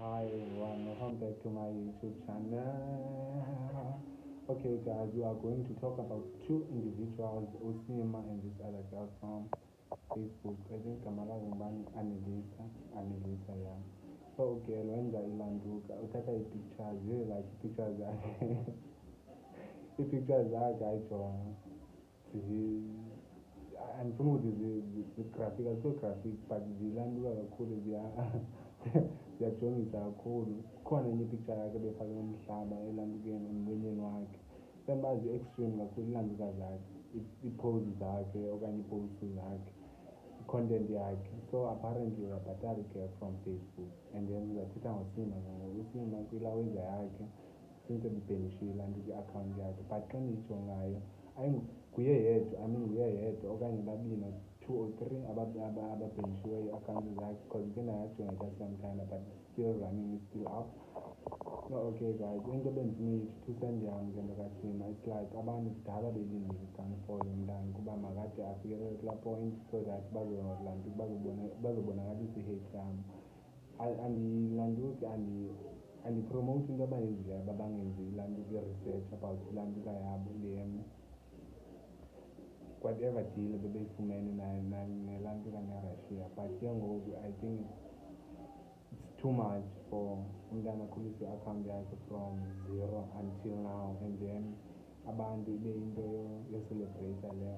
Hi everyone, welcome back to my YouTube channel. Okay guys, we are going to talk about two individuals, Osima and this other girl from Facebook. I think Kamala Rumban Anelisa, yeah. So okay, wenza ilanduka, uthatha i-pictures, really like i-pictures zakhe. I-pictures zakhe ayijonga. Andifuna ukuthi zi-graphic, azikho graphic but zilanduka kakhulu ziyajongisa kakhulu. Kukhona enye ipicture yakhe ebefake umhlaba elandukeni emlonyeni wakhe. Senuba zi-extreme kakhulu ilanduka zakhe, iipose zakhe okanye iiposts zakhe, i-content yakhe. So apparently uyabhatala ke from Facebook and then uzathetha ngosima ngoku. Usima kwilawuza yakhe since ebhenishile ilanduka i-account yakhe, but xa ndiyijongayo nguye yedwa, nguye yedwa okanye babini, 2 or 3 ababhenishiweyo i-account zakhe because ke ndayajonga itasometime but still running, is still up. No, okay guys, into ebendifuna uyithi two-cent yam ke nto kasima, it's like abantu kudala belindile i-downfall yomntana ukuba makade afikelele kulaa point so that bazobonakalisa i-hate yam. Andilanduki, andipromote into abayenzileyo babangenzi ilanduka i-research about ilanduka yabo whatever deal bebeyifumene nelantuka neRussia, but ke ngoku I think it's too much for umntana akhulise i-account yakhe from zero until now and then abantu ibe into yocelebrate le